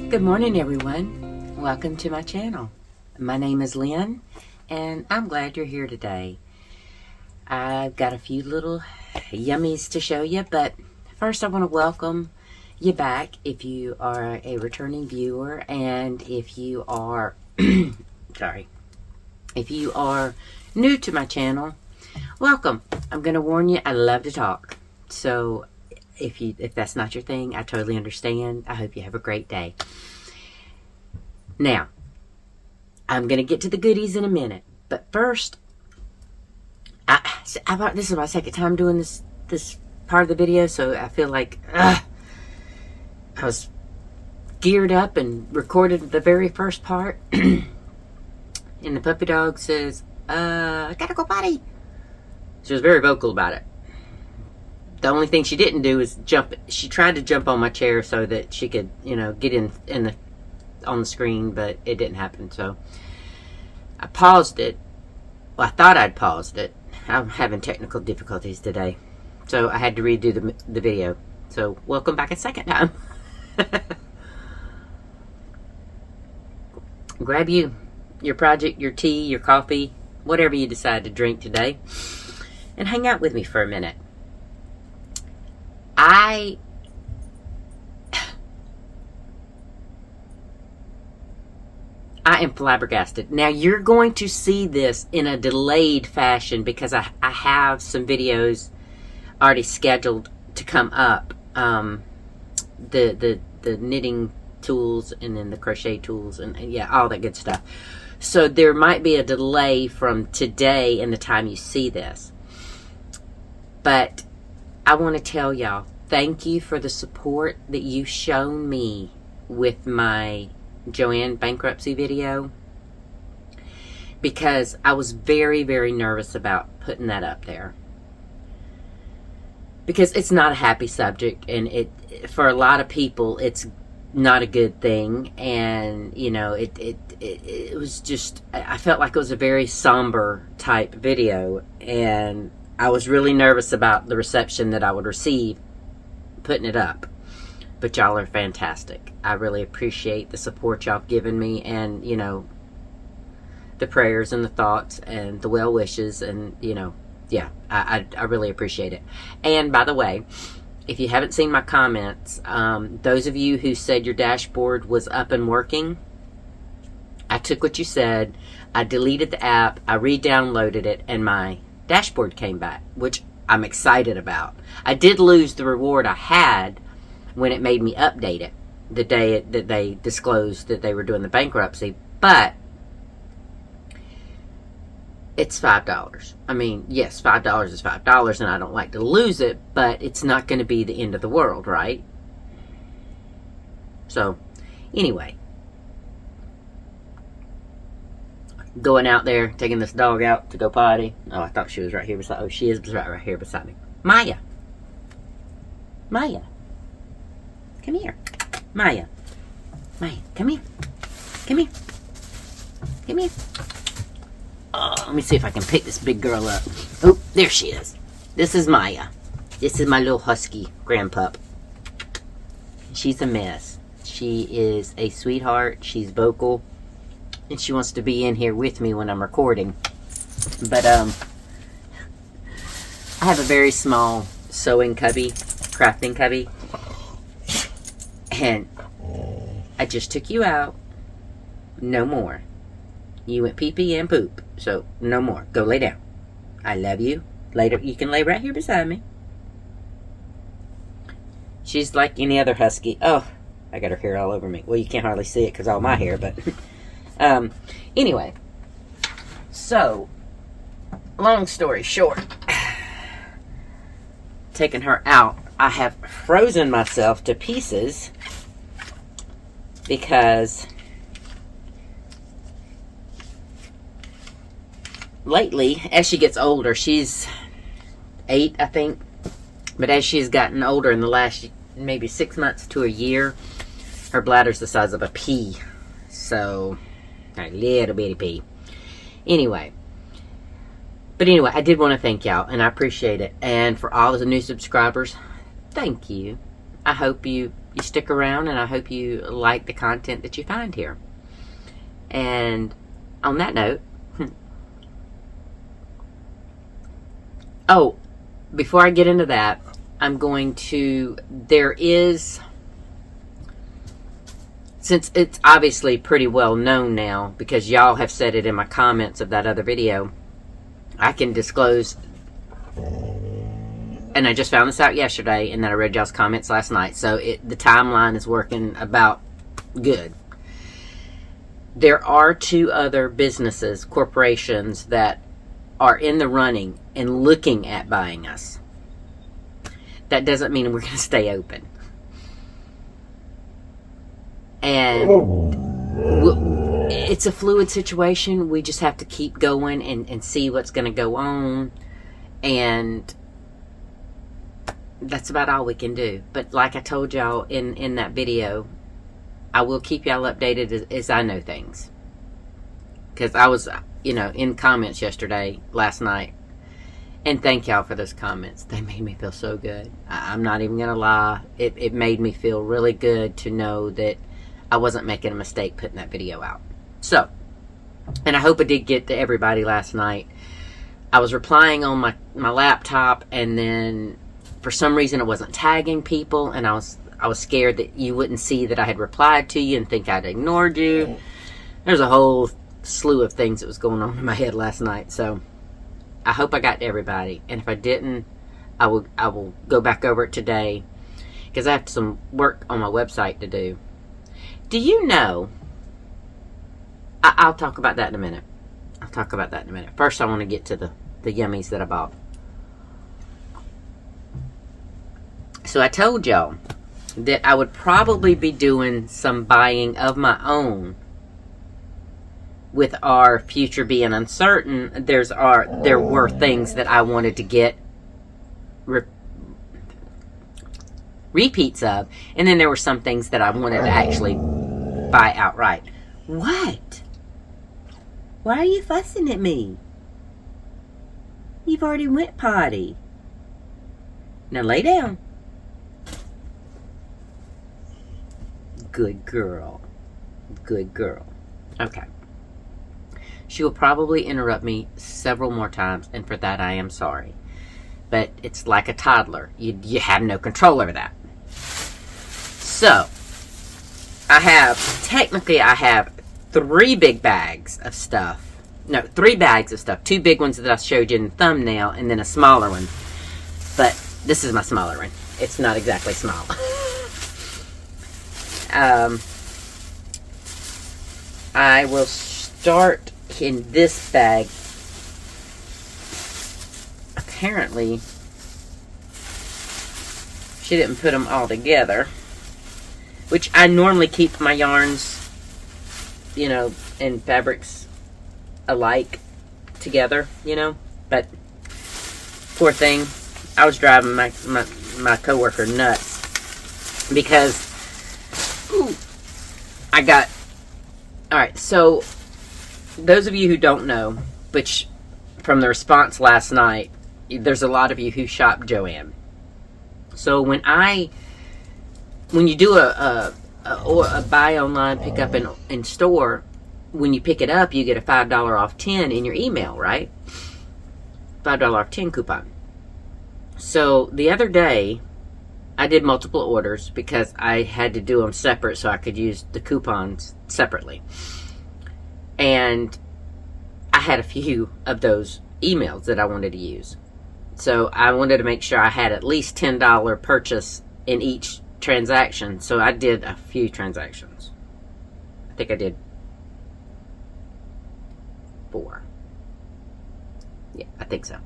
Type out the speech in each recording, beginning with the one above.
Good morning, everyone. Welcome to my channel. My name is Lynn, and I'm glad you're here today. I've got a few little yummies to show you, but first I want to welcome you back if you are a returning viewer, and if you are, if you are new to my channel, welcome. I'm going to warn you, I love to talk. So if that's not your thing, I totally understand. I hope you have a great day. Now, I'm going to get to the goodies in a minute, but first, this is my second time doing this part of the video, so I feel like I was geared up and recorded the very first part, and the puppy dog says, I gotta go potty. She was very vocal about it. The only thing she didn't do is jump. She tried to jump on my chair so that she could, get on the screen, but it didn't happen. So I paused it. Well, I thought I'd paused it. I'm having technical difficulties today, so I had to redo the video. So welcome back a second time. Grab your project, your tea, your coffee, whatever you decide to drink today, and hang out with me for a minute. I am flabbergasted. Now, you're going to see this in a delayed fashion because I have some videos already scheduled to come up. The knitting tools and then the crochet tools and yeah, all that good stuff. So there might be a delay from today and the time you see this. But I want to tell y'all, thank you for the support that you've shown me with my Joanne bankruptcy video, because I was very, very nervous about putting that up there, because it's not a happy subject, and for a lot of people it's not a good thing, and it was just, I felt like it was a very somber type video, and I was really nervous about the reception that I would receive putting it up. But y'all are fantastic. I really appreciate the support y'all have given me, and the prayers and the thoughts and the well wishes, and yeah, I really appreciate it. And by the way, if you haven't seen my comments, those of you who said your dashboard was up and working, I took what you said, I deleted the app, I re-downloaded it, and my dashboard came back, which I'm excited about. I did lose the reward I had when it made me update it the day that they disclosed that they were doing the bankruptcy, but it's $5. I mean, yes, $5 is $5, and I don't like to lose it, but it's not going to be the end of the world, right? So, anyway, going out there, taking this dog out to go potty. Oh, I thought she was right here beside. Oh, she is right here beside me. Maya. Come here. Maya, come here. Come here. Oh, let me see if I can pick this big girl up. Oh, there she is. This is Maya. This is my little husky grandpup. She's a mess. She is a sweetheart. She's vocal, and she wants to be in here with me when I'm recording. But I have a very small sewing cubby, crafting cubby, and I just took you out. No more. You went pee-pee and poop, so no more. Go lay down. I love you. Later, you can lay right here beside me. She's like any other husky. Oh, I got her hair all over me. Well, you can't hardly see it because all my hair, but anyway. So, long story short, taking her out, I have frozen myself to pieces because lately, as she gets older, she's 8, I think, but as she's gotten older in the last maybe 6 months to a year, her bladder's the size of a pea. So, a little bitty pea. Anyway, I did want to thank y'all, and I appreciate it. And for all of the new subscribers, thank you. I hope you you stick around, and I hope you like the content that you find here. And on that note, oh, before I get into that, since it's obviously pretty well known now, because y'all have said it in my comments of that other video, I can disclose, and I just found this out yesterday, and then I read y'all's comments last night, so the timeline is working about good. There are 2 other businesses, corporations, that are in the running and looking at buying us. That doesn't mean we're going to stay open. And it's a fluid situation. We just have to keep going and see what's going to go on. And that's about all we can do. But like I told y'all in that video, I will keep y'all updated as I know things. Because I was, in comments last night. And thank y'all for those comments. They made me feel so good. I'm not even going to lie. It made me feel really good to know that I wasn't making a mistake putting that video out. So, and I hope it did get to everybody last night. I was replying on my laptop, and then for some reason it wasn't tagging people, and I was scared that you wouldn't see that I had replied to you and think I'd ignored you. There's a whole slew of things that was going on in my head last night. So I hope I got to everybody, and if I didn't, I will go back over it today, because I have some work on my website to do. Do you know, I'll talk about that in a minute. First, I want to get to the yummies that I bought. So I told y'all that I would probably be doing some buying of my own. With our future being uncertain, there were things that I wanted to get repeats of, and then there were some things that I wanted to actually buy outright. What? Why are you fussing at me? You've already went potty. Now lay down. Good girl. Okay. She will probably interrupt me several more times, and for that I am sorry. But it's like a toddler. You have no control over that. So, I have 3 big bags of stuff. No, 3 bags of stuff. 2 big ones that I showed you in the thumbnail, and then a smaller one. But this is my smaller one. It's not exactly small. I will start in this bag. Apparently, she didn't put them all together, which I normally keep my yarns, and fabrics alike together, but poor thing, I was driving my coworker nuts because alright, so those of you who don't know, which from the response last night, there's a lot of you who shop Joann. So when you do a buy online, pick up in store, when you pick it up, you get a $5 off 10 in your email, right? $5 off 10 coupon. So the other day, I did multiple orders because I had to do them separate so I could use the coupons separately. And I had a few of those emails that I wanted to use. So I wanted to make sure I had at least $10 purchase in each transaction. So I did a few transactions. I think I did 4. Yeah, I think so.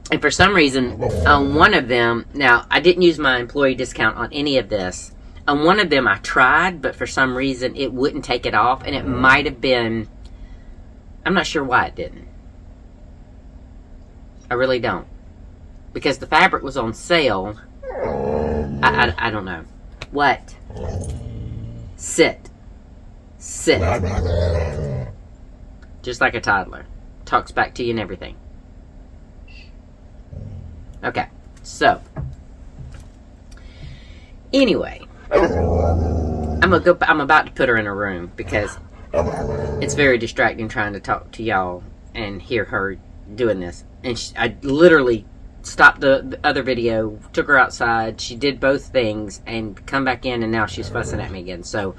And for some reason, on one of them, now I didn't use my employee discount on any of this. On one of them I tried, but for some reason it wouldn't take it off, and it might have been, I'm not sure why it didn't. I really don't. Because the fabric was on sale. I don't know. What? Sit. Just like a toddler. Talks back to you and everything. Okay, so Anyway, I'm about to put her in a room because it's very distracting trying to talk to y'all and hear her doing this. And I literally stopped the other video, took her outside. She did both things and come back in, and now she's fussing at me again. So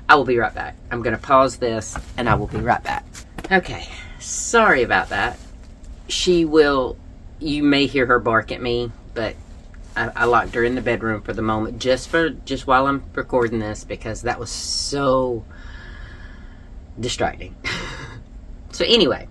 I will be right back. I'm going to pause this, and I will be right back. Okay, sorry about that. You may hear her bark at me, but I locked her in the bedroom for the moment, just while I'm recording this, because that was so distracting. So anyway,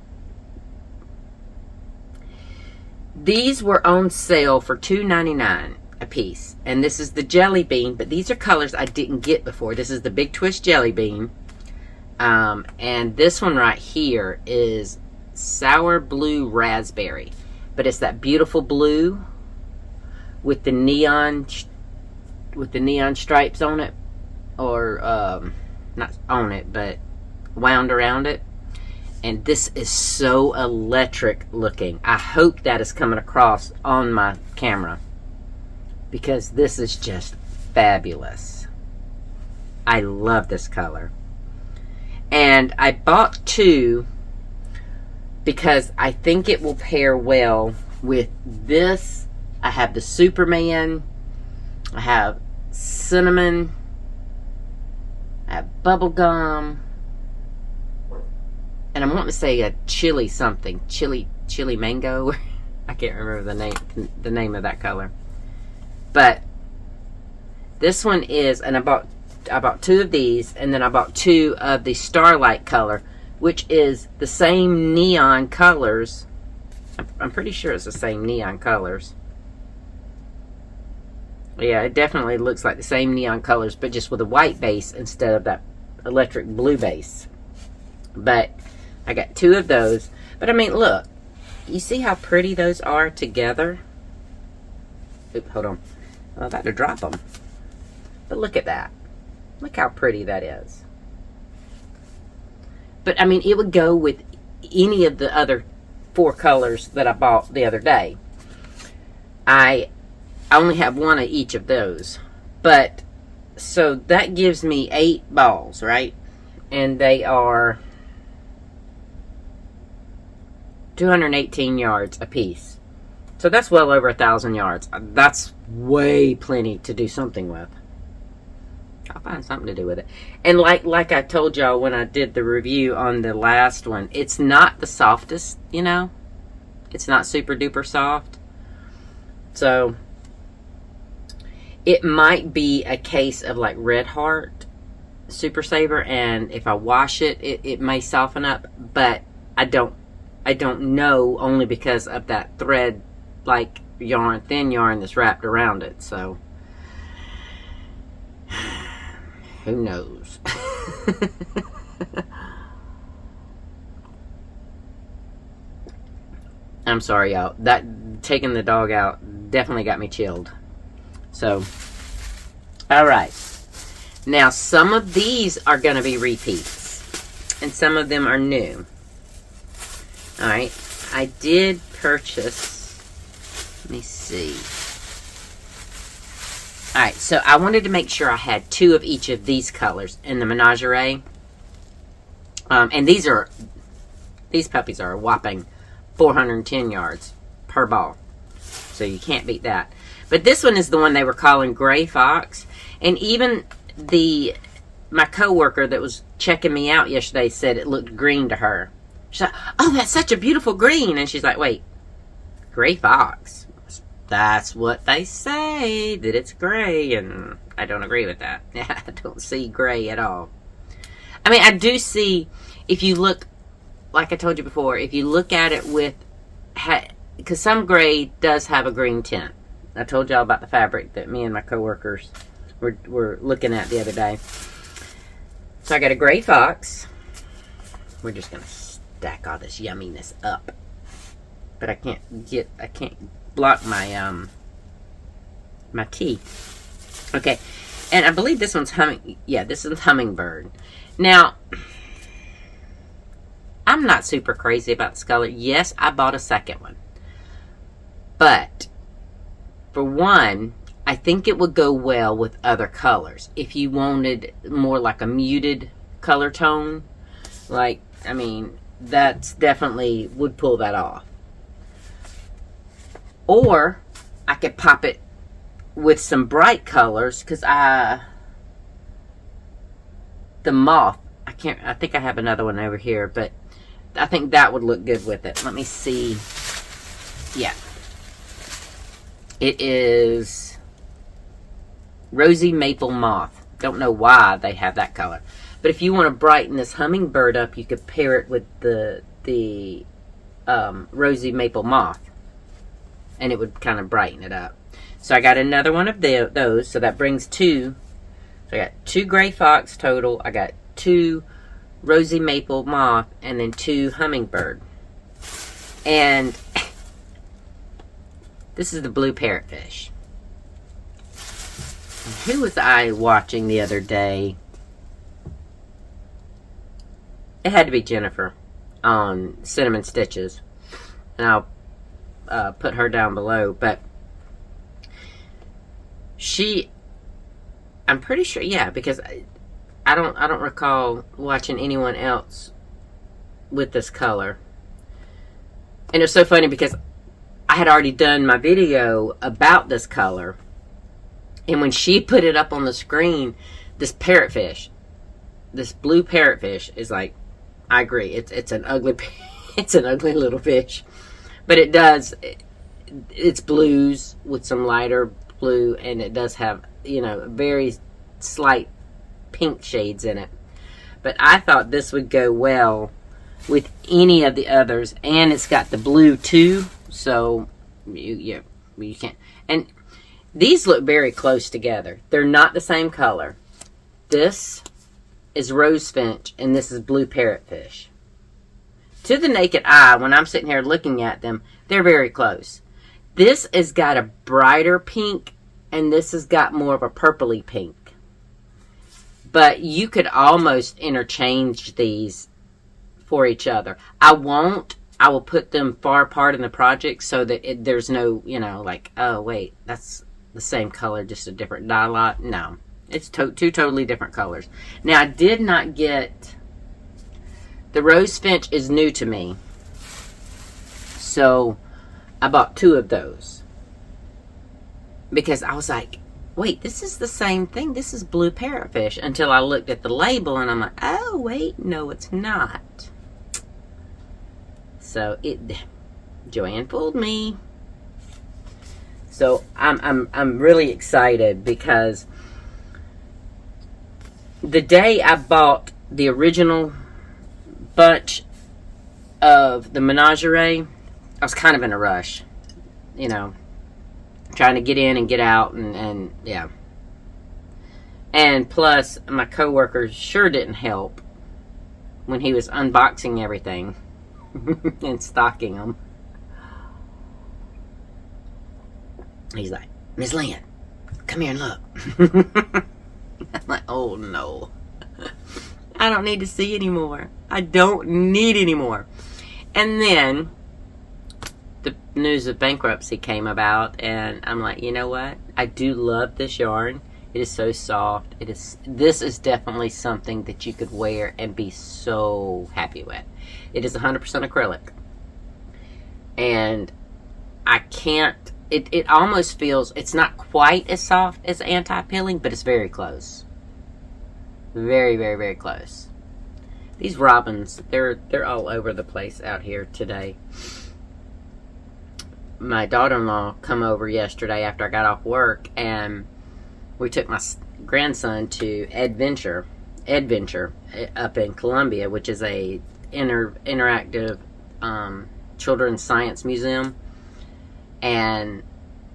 these were on sale for $2.99 a piece, and this is the jelly bean, but these are colors I didn't get before. This is the Big Twist jelly bean, and this one right here is sour blue raspberry, but it's that beautiful blue with the neon stripes on it, or not on it, but wound around it. And this is so electric looking. I hope that is coming across on my camera, because this is just fabulous. I love this color. And I bought two because I think it will pair well with this. I have the Superman, I have cinnamon, I have bubblegum, and I'm wanting to say a chili something, chili mango. I can't remember the name of that color. But this one is, and I bought two of these, and then I bought two of the Starlight color, which is the same neon colors. I'm pretty sure it's the same neon colors. Yeah, it definitely looks like the same neon colors, but just with a white base instead of that electric blue base. But I got two of those. But I mean, look, you see how pretty those are together? Oop, hold on. I'm about to drop them. But look at that. Look how pretty that is. But I mean, it would go with any of the other 4 colors that I bought the other day. I only have one of each of those. But, so that gives me 8 balls, right? And they are 218 yards a piece. So that's well over 1,000 yards. That's way plenty to do something with. I'll find something to do with it. And like I told y'all when I did the review on the last one, it's not the softest, you know? It's not super duper soft. So it might be a case of like Red Heart Super Saver, and if I wash it, it may soften up, but I don't know, only because of that thread like yarn, thin yarn that's wrapped around it. So who knows? I'm sorry, y'all. That taking the dog out definitely got me chilled. So, all right. Now, some of these are going to be repeats, and some of them are new. All right. I did purchase. Let me see. All right. So I wanted to make sure I had 2 of each of these colors in the menagerie. And these puppies are a whopping 410 yards per ball. So you can't beat that. But this one is the one they were calling Gray Fox. And even my coworker that was checking me out yesterday said it looked green to her. She's like, oh, that's such a beautiful green. And she's like, wait, Gray Fox? That's what they say, that it's gray. And I don't agree with that. I don't see gray at all. I mean, I do see, if you look, like I told you before, if you look at it with, because some gray does have a green tint. I told y'all about the fabric that me and my coworkers were looking at the other day. So I got a Gray Fox. We're just going to stack all this yumminess up. But I can't block my my tea. Okay. And I believe this one's this one's Hummingbird. Now, I'm not super crazy about this color. Yes, I bought a second one. But, for one, I think it would go well with other colors. If you wanted more like a muted color tone, like, I mean, that's definitely would pull that off. Or I could pop it with some bright colors, because the moth, I think I have another one over here, but I think that would look good with it. Let me see. Yeah. It is Rosy Maple Moth. Don't know why they have that color. But if you want to brighten this hummingbird up, you could pair it with the Rosy Maple Moth. And it would kind of brighten it up. So I got another one of those. So that brings 2. So I got 2 Gray Fox total. I got 2 Rosy Maple Moth. And then 2 Hummingbird. And this is the blue parrotfish. Who was I watching the other day? It had to be Jennifer on Cinnamon Stitches. And I'll put her down below. But I'm pretty sure, yeah, because I don't recall watching anyone else with this color. And it's so funny because I had already done my video about this color. And when she put it up on the screen, this parrotfish, this blue parrotfish is like, I agree, it's an ugly it's an ugly little fish. But it's blues with some lighter blue, and it does have, very slight pink shades in it. But I thought this would go well with any of the others, and it's got the blue too, so you can't. And these look very close together. They're not the same color. This is rosefinch, and this is blue parrotfish. To the naked eye, when I'm sitting here looking at them, they're very close. This has got a brighter pink, and this has got more of a purpley pink. But you could almost interchange these for each other. I won't. I will put them far apart in the project so that there's no, like, oh, wait, that's the same color, just a different dye lot. No. It's 2 totally different colors. Now, I did not get... The rosefinch is new to me. So, I bought 2 of those. Because I was like, wait, this is the same thing. This is blue parrotfish. Until I looked at the label and I'm like, oh, wait, no, it's not. So, Joanne fooled me. So, I'm really excited because the day I bought the original bunch of the menagerie, I was kind of in a rush, trying to get in and get out, and yeah. And plus, my coworker sure didn't help when he was unboxing everything and stocking them. He's like, Miss Lynn, come here and look. I'm like, oh no. I don't need to see anymore. I don't need anymore. And then the news of bankruptcy came about, and I'm like, you know what? I do love this yarn. It is so soft. This is definitely something that you could wear and be so happy with. It is 100% acrylic. And I can't, it almost feels, it's not quite as soft as anti-pilling, but it's very close. Very, very, very close. These robins, they're all over the place out here today. My daughter-in-law come over yesterday after I got off work, and we took my grandson to Adventure up in Columbia, which is a interactive children's science museum. And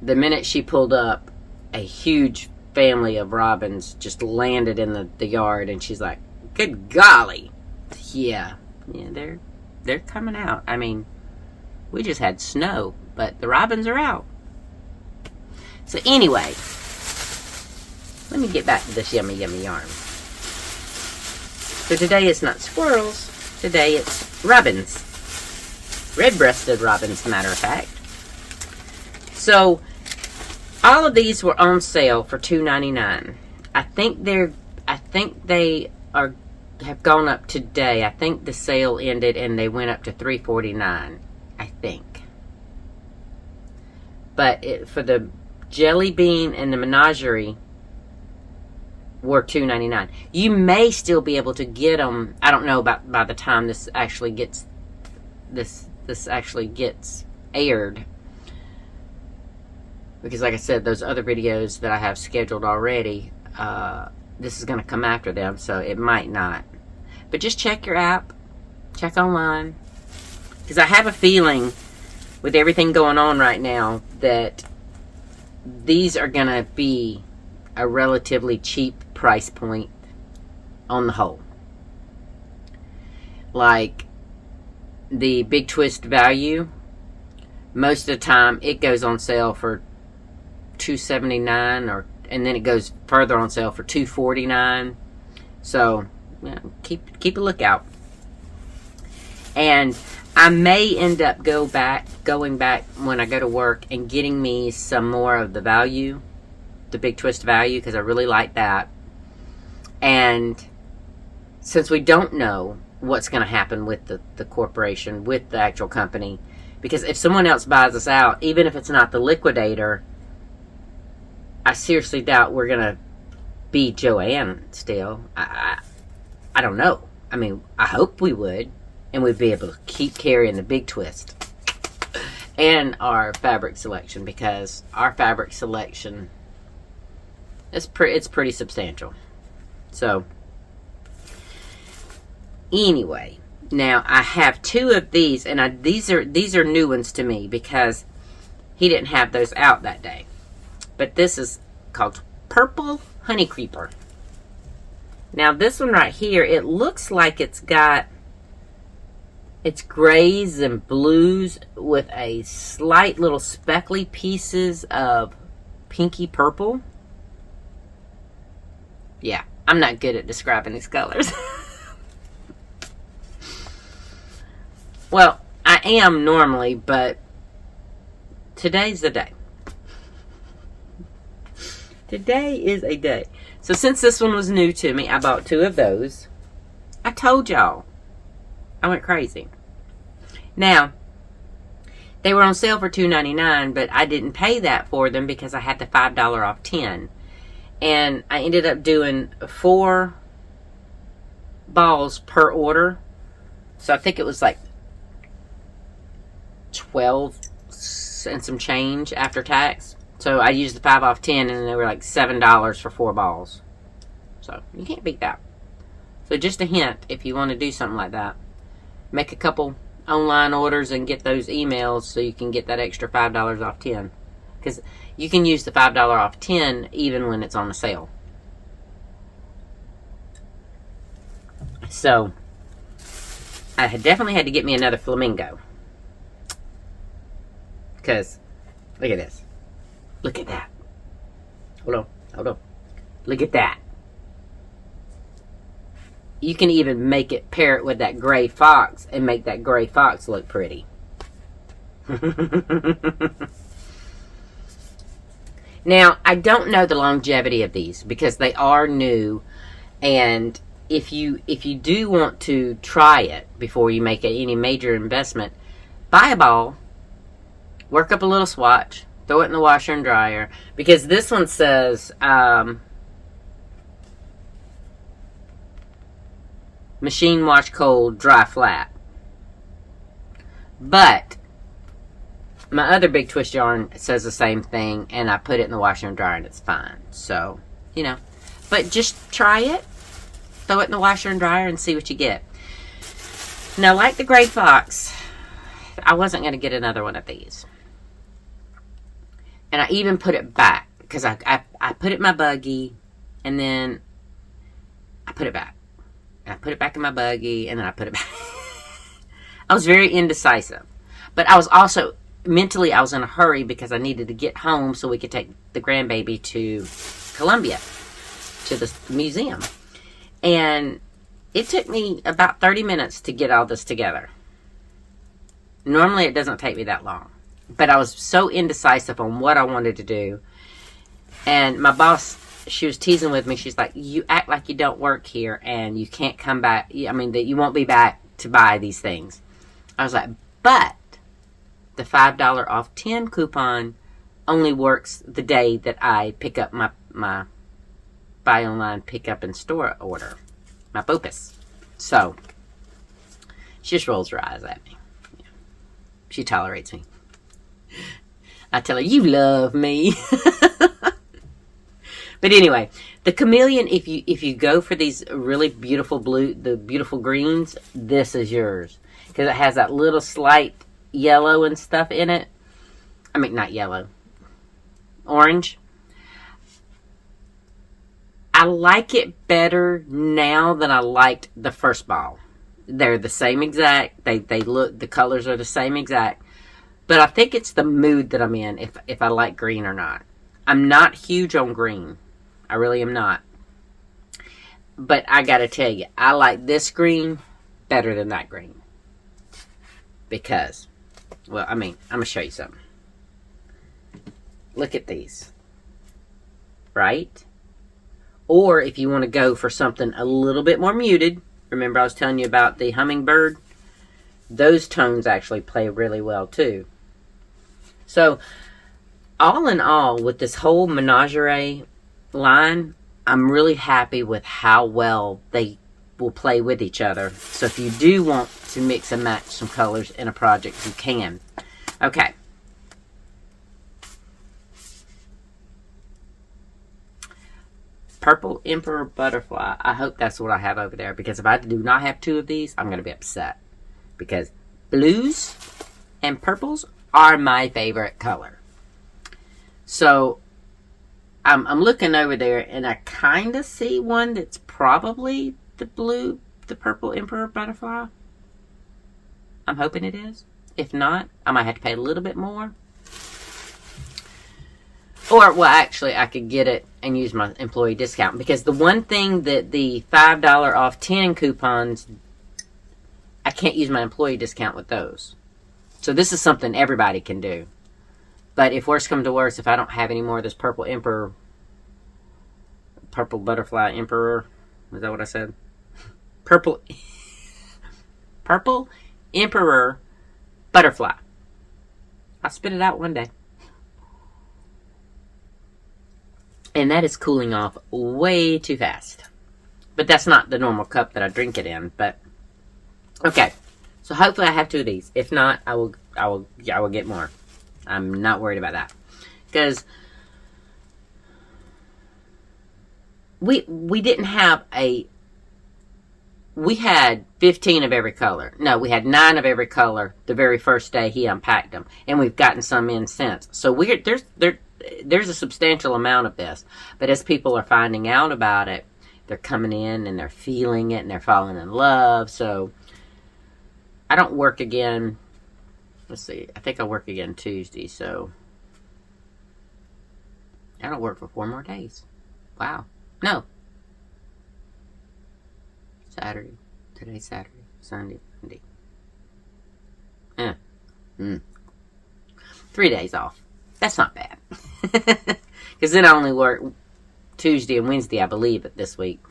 the minute she pulled up, a huge family of robins just landed in the yard, and she's like, good golly. Yeah, they're coming out. I mean, we just had snow, but the robins are out. So anyway, let me get back to this yummy yarn. So today it's not squirrels, today it's robins. Red-breasted robins, as a matter of fact. So All of these were on sale for $2.99. I think they have gone up today. I think the sale ended and they went up to $3.49. I think. But for the Jelly Bean and the Menagerie were $2.99. You may still be able to get them. I don't know about by the time this actually gets aired. Because like I said, those other videos that I have scheduled already, this is going to come after them, so it might not. But just check your app. Check online. Because I have a feeling, with everything going on right now, that these are going to be a relatively cheap price point on the whole. Like the Big Twist Value, most of the time it goes on sale for $2.79, and then it goes further on sale for $2.49. So yeah, keep a lookout. And I may end up going back when I go to work and getting me some more of the Value, the Big Twist Value, because I really like that. And since we don't know what's going to happen with the corporation, with the actual company, because if someone else buys us out, even if it's not the liquidator, I seriously doubt we're going to be Joann still. I don't know. I mean, I hope we would, and we'd be able to keep carrying the Big Twist and our fabric selection, because our fabric selection it's pretty substantial. So anyway, now I have two of these, and these are new ones to me because he didn't have those out that day. But this is called Purple Honey Creeper. Now this one right here, it looks like it's grays and blues with a slight little speckly pieces of pinky purple. Yeah, I'm not good at describing these colors. Well, I am normally, but today's the day. Today is a day. So since this one was new to me, I bought two of those. I told y'all. I went crazy. Now, they were on sale for $2.99, but I didn't pay that for them because I had the $5 off 10. And I ended up doing 4 balls per order. So I think it was like 12 and some change after tax. So I used the 5 off 10, and they were like $7 for 4 balls. So you can't beat that. So just a hint, if you want to do something like that, make a couple online orders and get those emails so you can get that extra $5 off 10. Because you can use the $5 off 10 even when it's on a sale. So I definitely had to get me another flamingo. Because look at this. Look at that. Hold on. Look at that. You can even make it pair it with that gray fox and make that gray fox look pretty. Now, I don't know the longevity of these because they are new, and if you do want to try it before you make any major investment, buy a ball, work up a little swatch, throw it in the washer and dryer, because this one says machine wash cold, dry flat. But my other Big Twist yarn says the same thing, and I put it in the washer and dryer and it's fine. So, you know, but just try it, throw it in the washer and dryer and see what you get. Now, like the Gray Fox, I wasn't going to get another one of these. And I even put it back, because I put it in my buggy, and then I put it back. And I put it back in my buggy, and then I put it back. I was very indecisive. But I was also, mentally, I was in a hurry because I needed to get home so we could take the grandbaby to Columbia, to the museum. And it took me about 30 minutes to get all this together. Normally, it doesn't take me that long. But I was so indecisive on what I wanted to do. And my boss, she was teasing with me. She's like, you act like you don't work here and you can't come back. I mean, that you won't be back to buy these things. I was like, but the $5 off 10 coupon only works the day that I pick up my buy online, pick up in store order. My BOPUS. So, she just rolls her eyes at me. Yeah. She tolerates me. I tell her, you love me. But anyway, the Chameleon, if you go for these really beautiful the beautiful greens, this is yours. Because it has that little slight yellow and stuff in it. I mean, not yellow. Orange. I like it better now than I liked the first ball. They're the same exact. They look, the colors are the same exact. But I think it's the mood that I'm in, if I like green or not. I'm not huge on green. I really am not. But I gotta tell you, I like this green better than that green. Because, well, I mean, I'm gonna show you something. Look at these. Right? Or if you want to go for something a little bit more muted, remember I was telling you about the hummingbird? Those tones actually play really well too. So, all in all, with this whole menagerie line, I'm really happy with how well they will play with each other. So if you do want to mix and match some colors in a project, you can. Okay. Purple Emperor Butterfly. I hope that's what I have over there, because if I do not have two of these, I'm going to be upset. Because blues and purples are my favorite color. So, I'm looking over there, and I kind of see one that's probably the Purple Emperor Butterfly. I'm hoping it is. If not, I might have to pay a little bit more. Or, well, actually, I could get it and use my employee discount. Because the one thing that the $5 off 10 coupons, I can't use my employee discount with those. So this is something everybody can do. But if worse comes to worse, if I don't have any more of this Purple Butterfly Emperor, is that what I said? Purple Emperor Butterfly. I'll spit it out one day. And that is cooling off way too fast. But that's not the normal cup that I drink it in. But okay, so hopefully I have two of these. If not, I will get more. I'm not worried about that, because we didn't have we had 15 of every color. No, we had 9 of every color the very first day he unpacked them, and we've gotten some in since. So there's a substantial amount of this, but as people are finding out about it, they're coming in and they're feeling it and they're falling in love. So I don't work again. Let's see. I think I work again Tuesday, so I don't work for 4 more days. Wow. No. Saturday. Today's Saturday. Sunday. Monday. 3 days off. That's not bad. Because then I only work Tuesday and Wednesday, I believe, this week.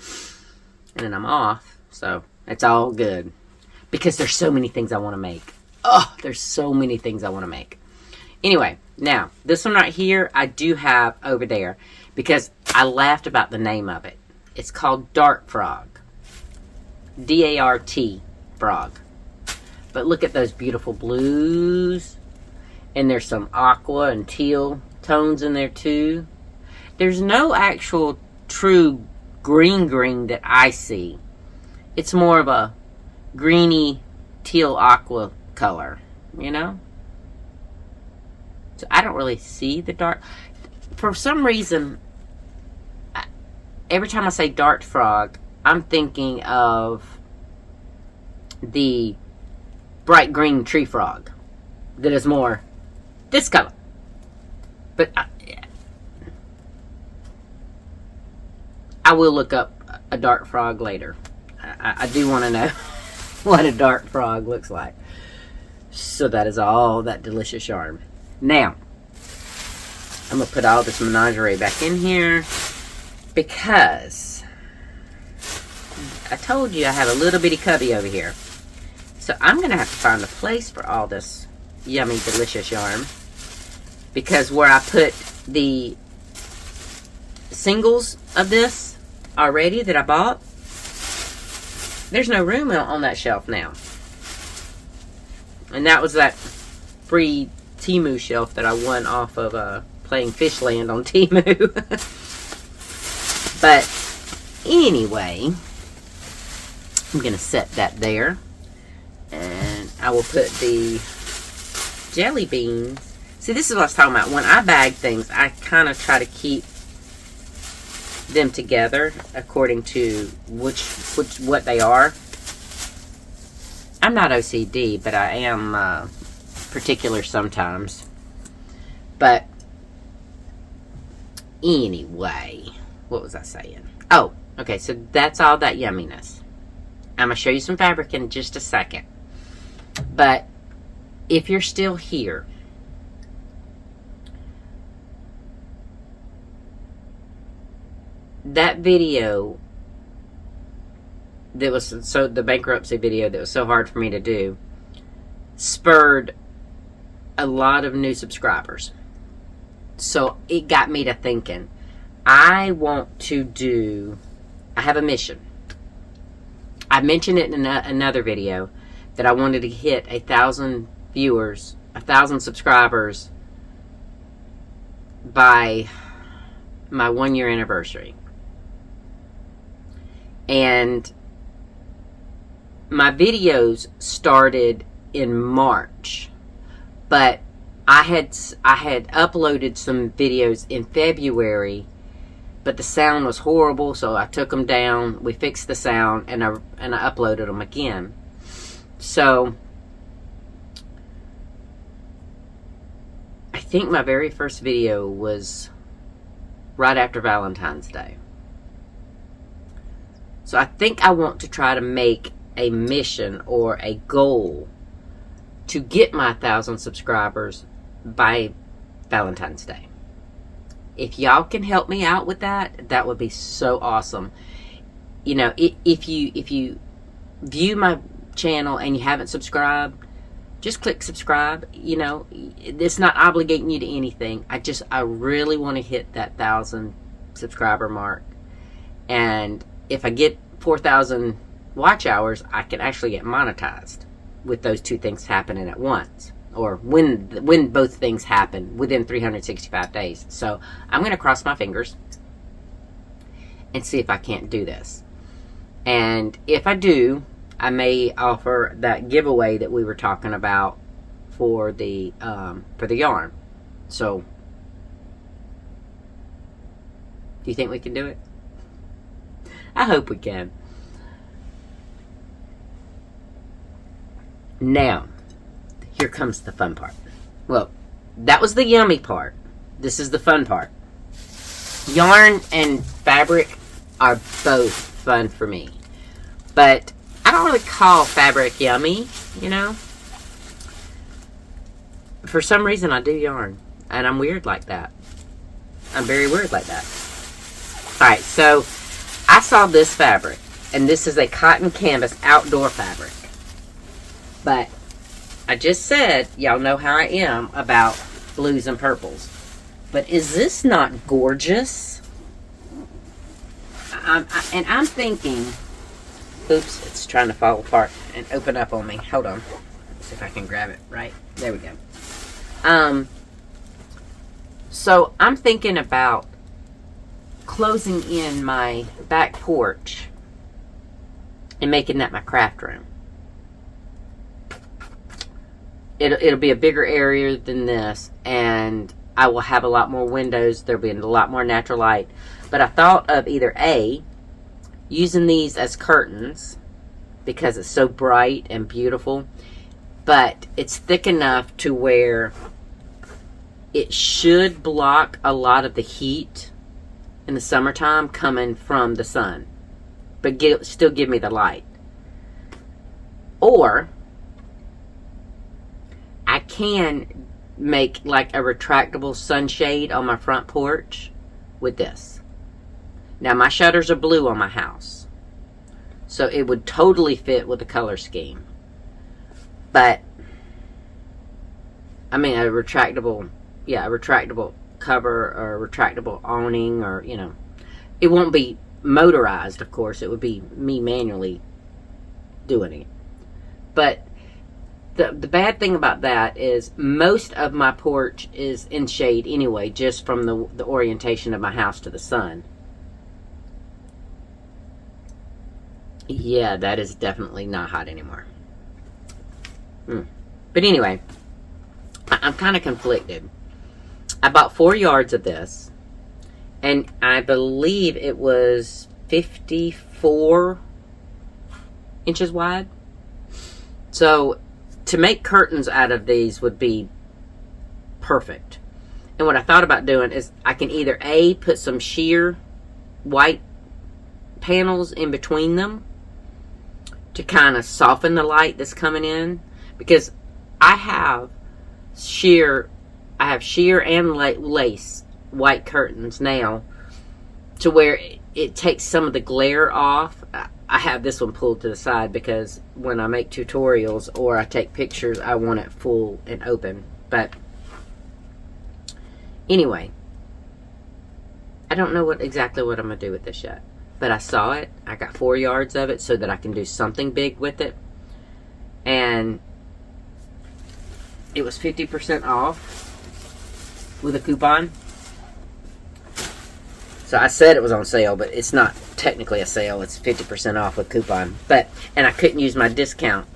And then I'm off. So it's all good. Because there's so many things I want to make. Oh, there's so many things I want to make. Anyway, now, this one right here, I do have over there. Because I laughed about the name of it. It's called Dart Frog. D-A-R-T Frog. But look at those beautiful blues. And there's some aqua and teal tones in there too. There's no actual true green that I see. It's more of a greeny teal aqua color, you know? So I don't really see the dart. For some reason, every time I say Dart Frog, I'm thinking of the bright green tree frog that is more this color. But I will look up a dart frog later. I do want to know what a dart frog looks like. So that is all that delicious yarn. Now, I'm going to put all this menagerie back in here because I told you I have a little bitty cubby over here. So I'm going to have to find a place for all this yummy, delicious yarn. Because where I put the singles of this already that I bought, there's no room on that shelf now. And that was that free Temu shelf that I won off of playing Fishland on Temu. But anyway, I'm going to set that there. And I will put the jelly beans. See, this is what I was talking about. When I bag things, I kind of try to keep them together according to what they are. I'm not OCD, but I am particular sometimes. But anyway, what was I saying? Oh, okay, so that's all that yumminess. I'm going to show you some fabric in just a second. But if you're still here, that video that was the bankruptcy video that was so hard for me to do spurred a lot of new subscribers. So it got me to thinking, I have a mission. I mentioned it in another video that I wanted to hit 1,000 viewers, 1,000 subscribers by my 1-year anniversary. And my videos started in March, but I had uploaded some videos in February, but the sound was horrible, so I took them down. We fixed the sound, and I uploaded them again. So I think my very first video was right after Valentine's Day. So I think I want to try to make a mission or a goal to get my 1,000 subscribers by Valentine's Day. If y'all can help me out with that, that would be so awesome. You know, if you view my channel and you haven't subscribed, just click subscribe. You know, it's not obligating you to anything. I really want to hit that 1,000 subscriber mark. And if I get 4,000 watch hours, I can actually get monetized with those two things happening at once, or when both things happen within 365 days. So I'm going to cross my fingers and see if I can't do this. And if I do, I may offer that giveaway that we were talking about for the yarn. So, do you think we can do it? I hope we can. Now, here comes the fun part. Well, that was the yummy part. This is the fun part. Yarn and fabric are both fun for me. But I don't really call fabric yummy, you know. For some reason, I do yarn. And I'm weird like that. I'm very weird like that. Alright, so I saw this fabric. And this is a cotton canvas outdoor fabric. But I just said, y'all know how I am about blues and purples. But is this not gorgeous? And I'm thinking, oops, it's trying to fall apart and open up on me. Hold on. Let's see if I can grab it right. There we go. So I'm thinking about closing in my back porch and making that my craft room. It'll be a bigger area than this, and I will have a lot more windows. There'll be a lot more natural light. But I thought of either A, using these as curtains because it's so bright and beautiful, but it's thick enough to where it should block a lot of the heat in the summertime coming from the sun, but still give me the light. Or I can make like a retractable sunshade on my front porch with this. Now my shutters are blue on my house, so it would totally fit with the color scheme. But I mean, a retractable cover or a retractable awning, or, you know, it won't be motorized, of course. It would be me manually doing it. But the bad thing about that is most of my porch is in shade anyway, just from the orientation of my house to the sun. Yeah, that is definitely not hot anymore. But anyway, I'm kind of conflicted. I bought 4 yards of this, and I believe it was 54 inches wide. So to make curtains out of these would be perfect. And what I thought about doing is I can either A, put some sheer white panels in between them to kind of soften the light that's coming in, because I have sheer and lace white curtains now, to where it takes some of the glare off. I have this one pulled to the side because when I make tutorials or I take pictures, I want it full and open. But anyway, I don't know exactly what I'm going to do with this yet. But I saw it. I got 4 yards of it so that I can do something big with it. And it was 50% off with a coupon. So I said it was on sale, but it's not technically a sale. It's 50% off with coupon. And I couldn't use my discount,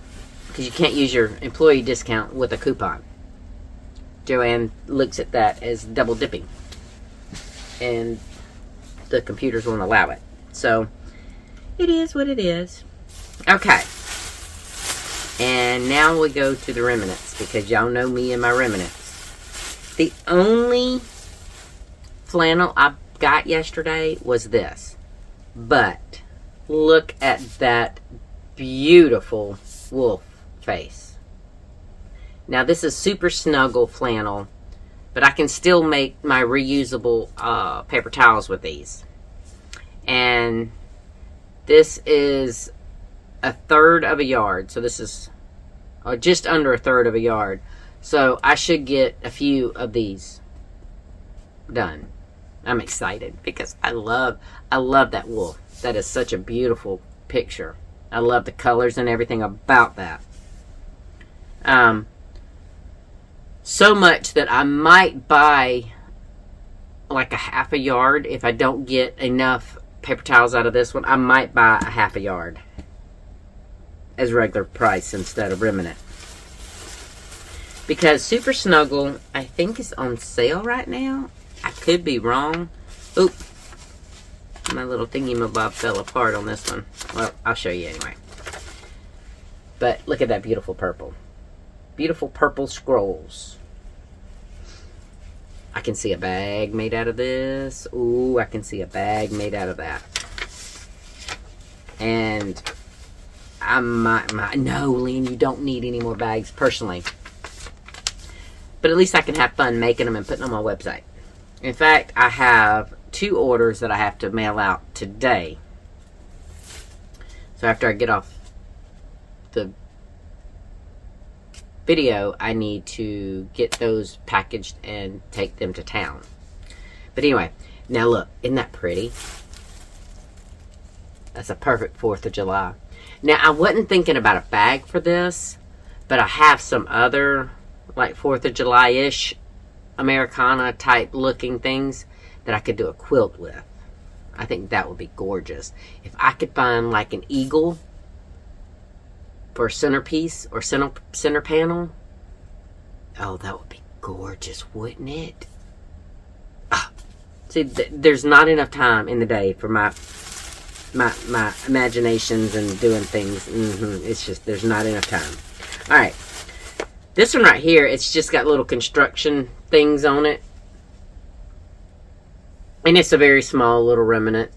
because you can't use your employee discount with a coupon. Joanne looks at that as double dipping, and the computers won't allow it. So it is what it is. Okay. And now we go to the remnants, because y'all know me and my remnants. The only flannel I got yesterday was this. But look at that beautiful wolf face. Now this is super snuggle flannel, but I can still make my reusable paper towels with these. And this is 1/3 of a yard. So this is just under 1/3 of a yard. So I should get a few of these done. I'm excited because I love that wolf. That is such a beautiful picture. I love the colors and everything about that. So much that I might buy like a 1/2 a yard. If I don't get enough paper towels out of this one, I might buy a 1/2 a yard as regular price instead of remnant. Because Super Snuggle, I think, is on sale right now. I could be wrong. Oop. My little thingy-mabob fell apart on this one. Well, I'll show you anyway. But look at that beautiful purple. Beautiful purple scrolls. I can see a bag made out of this. Ooh, I can see a bag made out of that. And no, Lynn, you don't need any more bags personally. But at least I can have fun making them and putting them on my website. In fact, I have 2 orders that I have to mail out today. So after I get off the video, I need to get those packaged and take them to town. But anyway, now look, isn't that pretty? That's a perfect 4th of July. Now, I wasn't thinking about a bag for this, but I have some other, like 4th of July-ish, Americana type looking things that I could do a quilt with. I think that would be gorgeous. If I could find like an eagle for a centerpiece or center panel, oh, that would be gorgeous, wouldn't it? See, there's not enough time in the day for my imaginations and doing things. It's just, there's not enough time. All right. This one right here, it's just got little construction things on it. And it's a very small little remnant.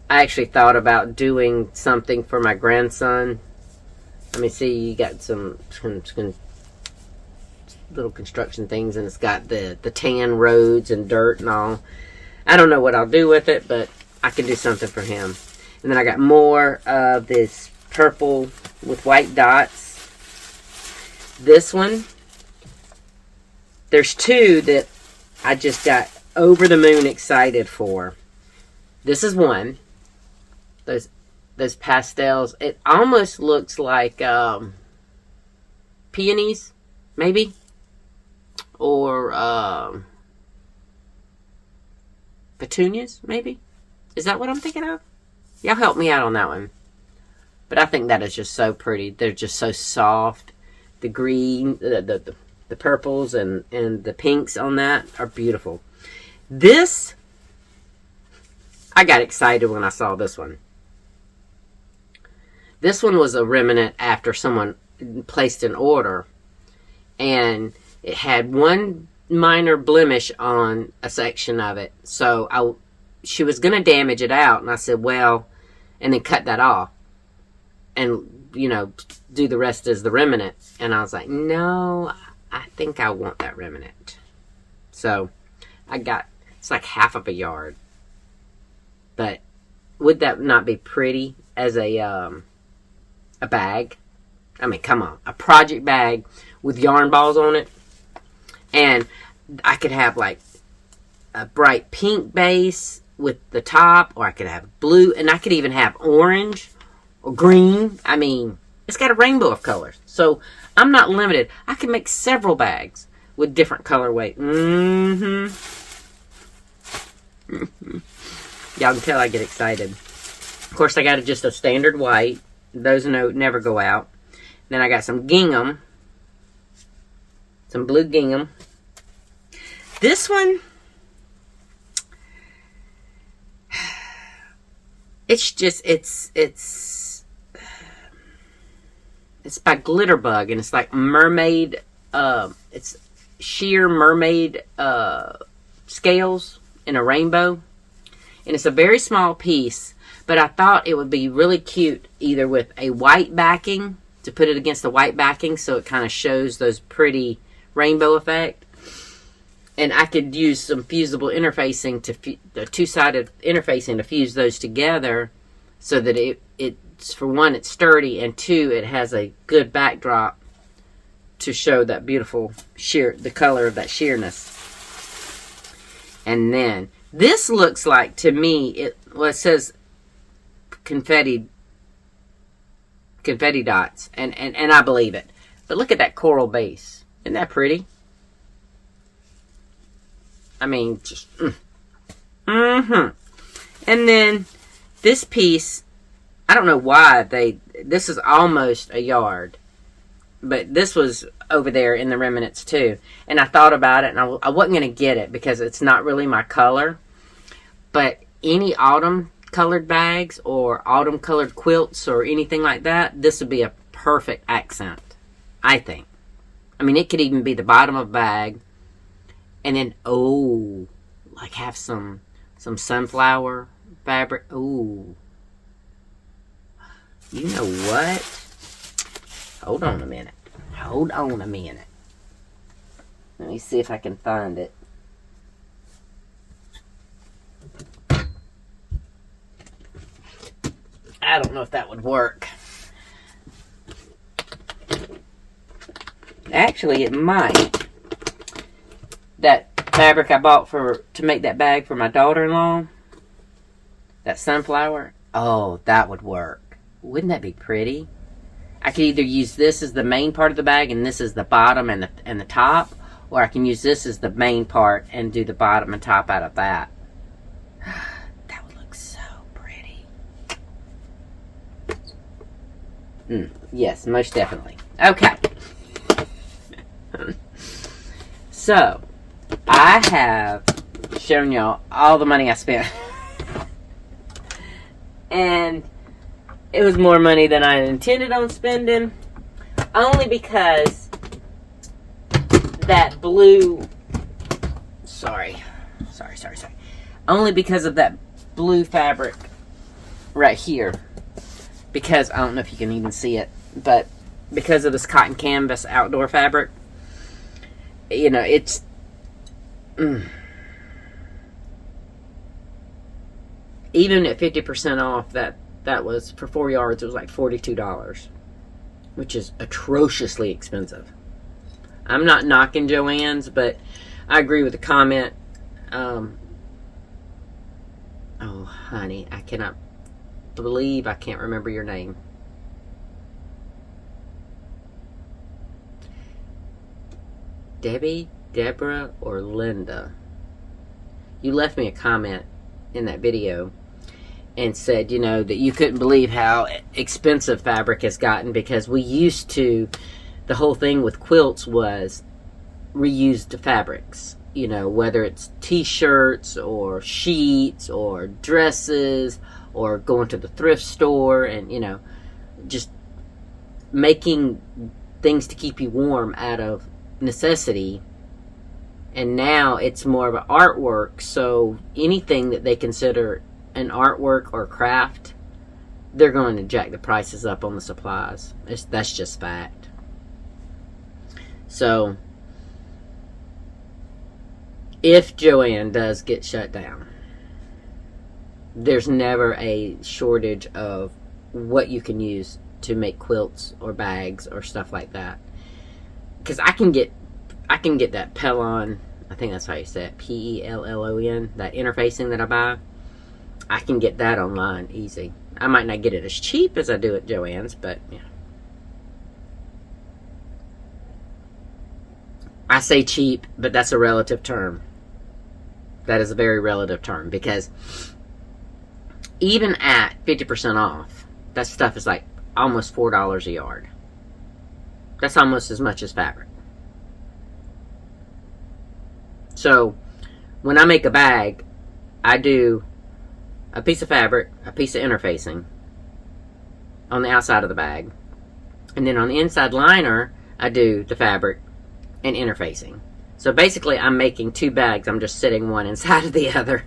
I actually thought about doing something for my grandson. Let me see, you got some little construction things, and it's got the tan roads and dirt and all. I don't know what I'll do with it, but I can do something for him. And then I got more of this purple with white dots. This one, there's two that I just got over the moon excited for. This is one. Those pastels. It almost looks like peonies, maybe, or petunias, maybe. Is that what I'm thinking of? Y'all help me out on that one. But I think that is just so pretty. They're just so soft. The green, the purples and the pinks on that are beautiful. This, I got excited when I saw this one. This one was a remnant after someone placed an order, and it had one minor blemish on a section of it. So she was going to damage it out, and I said, well, and then cut that off and, you know, do the rest as the remnant. And I was like, no, I think I want that remnant. So I got, it's like half of a yard. But would that not be pretty as a bag? I mean, come on. A project bag with yarn balls on it. And I could have like a bright pink base with the top, or I could have blue, and I could even have orange or green. I mean, it's got a rainbow of colors. So I'm not limited. I can make several bags with different colorway. Y'all can tell I get excited. Of course, I got just a standard white. Those never go out. Then I got some gingham. Some blue gingham. This one, it's just, it's by Glitterbug, and it's like mermaid, it's sheer mermaid scales in a rainbow. And it's a very small piece, but I thought it would be really cute either with a white backing, to put it against the white backing so it kind of shows those pretty rainbow effect. And I could use some fusible interfacing, the two-sided interfacing to fuse those together so that it's, for one, it's sturdy, and two, it has a good backdrop to show that beautiful sheer, the color of that sheerness. And then, this looks like, to me, it says confetti dots, and I believe it. But look at that coral base. Isn't that pretty? I mean, just, And then, this piece, I don't know why this is almost a yard. But this was over there in the remnants too. And I thought about it, and I wasn't going to get it because it's not really my color. But any autumn colored bags or autumn colored quilts or anything like that, this would be a perfect accent, I think. I mean, it could even be the bottom of a bag. And then, like have some sunflower fabric. Ooh. You know what? Hold on a minute. Let me see if I can find it. I don't know if that would work. Actually, it might. That fabric I bought to make that bag for my daughter-in-law, that sunflower, oh, that would work. Wouldn't that be pretty? I could either use this as the main part of the bag and this is the bottom and the top, or I can use this as the main part and do the bottom and top out of that. That would look so pretty. Yes, most definitely. Okay. So, I have shown y'all all the money I spent. And it was more money than I intended on spending. Only because that blue... Sorry. Only because of that blue fabric right here. Because, I don't know if you can even see it, but because of this cotton canvas outdoor fabric, you know, it's even at 50% off, that was for 4 yards, it was like $42, which is atrociously expensive. I'm not knocking Joann's, but I agree with the comment. Oh, honey, I cannot believe I can't remember your name. Debbie, Deborah, or Linda. You left me a comment in that video and said, you know, that you couldn't believe how expensive fabric has gotten, because we used to, the whole thing with quilts was reused fabrics, you know, whether it's t-shirts or sheets or dresses or going to the thrift store and, you know, just making things to keep you warm out of necessity. And now it's more of an artwork, so anything that they consider an artwork or craft, they're going to jack the prices up on the supplies. That's just fact. So if Joann does get shut down, there's never a shortage of what you can use to make quilts or bags or stuff like that. Because I can get that Pellon, I think that's how you say it, Pellon, that interfacing that I buy. I can get that online easy. I might not get it as cheap as I do at Joann's, but yeah. I say cheap, but that's a relative term. That is a very relative term, because even at 50% off, that stuff is like almost $4 a yard. That's almost as much as fabric. So when I make a bag, I do a piece of fabric, a piece of interfacing on the outside of the bag, and then on the inside liner, I do the fabric and interfacing. So basically, I'm making two bags. I'm just sitting one inside of the other,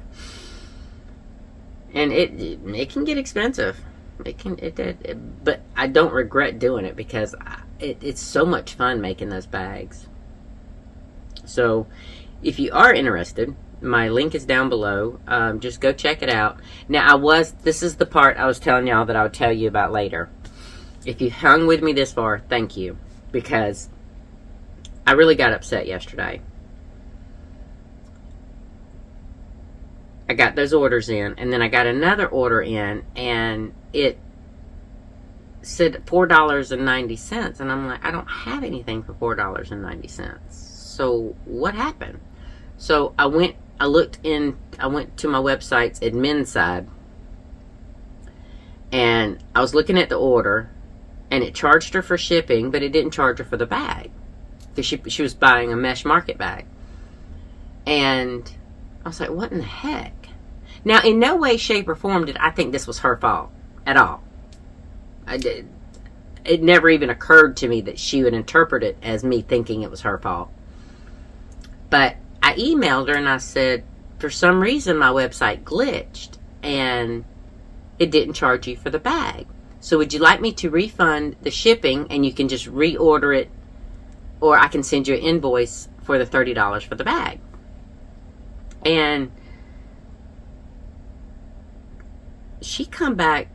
and it can get expensive. But I don't regret doing it, because it's so much fun making those bags. So if you are interested, my link is down below. Just go check it out. Now, this is the part I was telling y'all that I would tell you about later. If you hung with me this far, thank you, because I really got upset yesterday. I got those orders in, and then I got another order in, and it said $4.90, and I'm like, I don't have anything for $4.90. So what happened? So I went to my website's admin side, and I was looking at the order, and it charged her for shipping, but it didn't charge her for the bag, because she was buying a Mesh Market bag. And I was like, what in the heck? Now, in no way, shape, or form did I think this was her fault at all. It never even occurred to me that she would interpret it as me thinking it was her fault. But I emailed her and I said, for some reason my website glitched and it didn't charge you for the bag. So would you like me to refund the shipping and you can just reorder it, or I can send you an invoice for the $30 for the bag? And she come back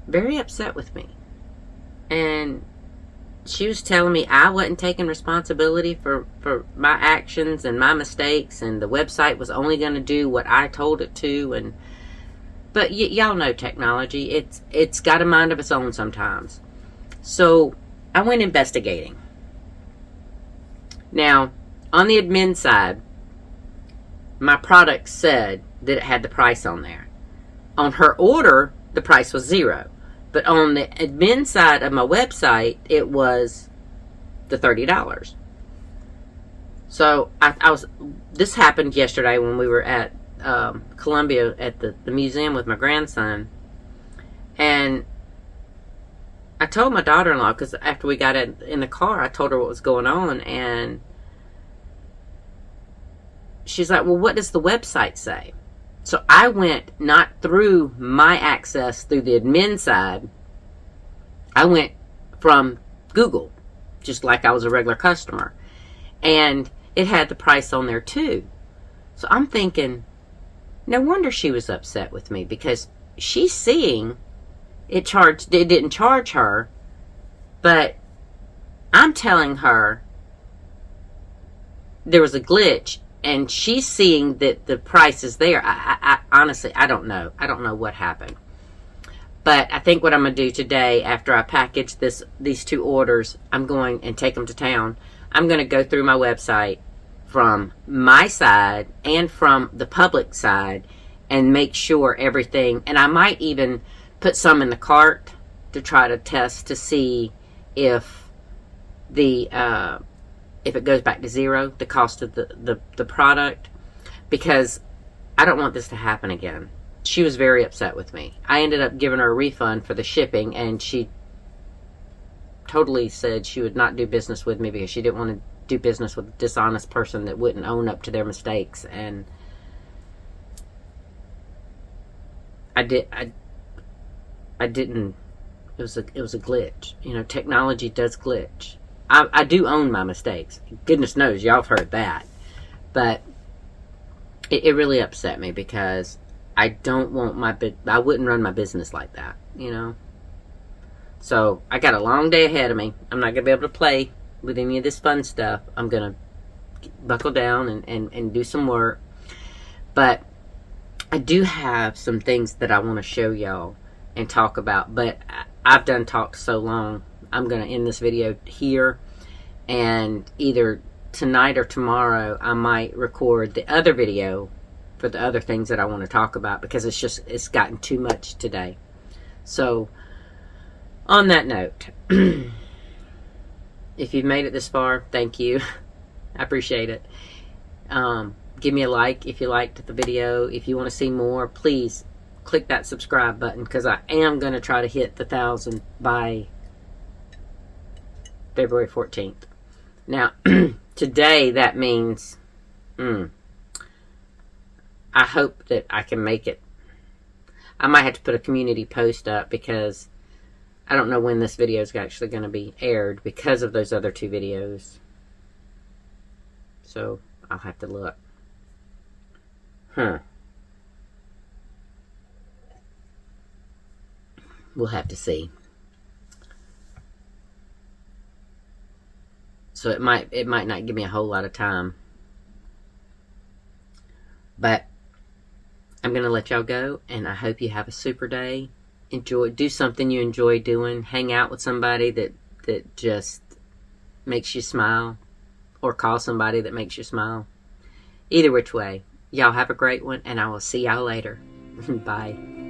very upset with me. And she was telling me I wasn't taking responsibility for my actions and my mistakes, and the website was only going to do what I told it to. But y'all know technology. It's got a mind of its own sometimes. So I went investigating. Now, on the admin side, my product said that it had the price on there. On her order, the price was $0. But on the admin side of my website, it was the $30. So this happened yesterday when we were at Columbia at the museum with my grandson. And I told my daughter-in-law, because after we got in the car, I told her what was going on. And she's like, well, what does the website say? So I went not through my access through the admin side. I went from Google, just like I was a regular customer. And it had the price on there too. So I'm thinking, no wonder she was upset with me, because she's seeing it didn't charge her, but I'm telling her there was a glitch, and she's seeing that the price is there. I honestly, I don't know. I don't know what happened. But I think what I'm going to do today, after I package these 2 orders, I'm going and take them to town. I'm going to go through my website from my side and from the public side and make sure everything, and I might even put some in the cart to try to test to see if it goes back to zero, the cost of the product, because I don't want this to happen again. She was very upset with me. I ended up giving her a refund for the shipping, and she totally said she would not do business with me because she didn't want to do business with a dishonest person that wouldn't own up to their mistakes. And I didn't. It was a glitch. You know, technology does glitch. I do own my mistakes. Goodness knows, y'all have heard that. But it really upset me, because I don't want I wouldn't run my business like that, you know. So I got a long day ahead of me. I'm not going to be able to play with any of this fun stuff. I'm going to buckle down and do some work. But I do have some things that I want to show y'all and talk about. But I've done talked so long, I'm going to end this video here. And either tonight or tomorrow, I might record the other video for the other things that I want to talk about, because it's gotten too much today. So, on that note, if you've made it this far, thank you. I appreciate it. Give me a like if you liked the video. If you want to see more, please click that subscribe button, because I am going to try to hit the 1,000 by February 14th. Now, today that means, I hope that I can make it. I might have to put a community post up, because I don't know when this video is actually going to be aired because of those other 2 videos. So, I'll have to look. We'll have to see. So it might not give me a whole lot of time. But I'm going to let y'all go, and I hope you have a super day. Do something you enjoy doing. Hang out with somebody that just makes you smile, or call somebody that makes you smile. Either which way, y'all have a great one, and I will see y'all later. Bye.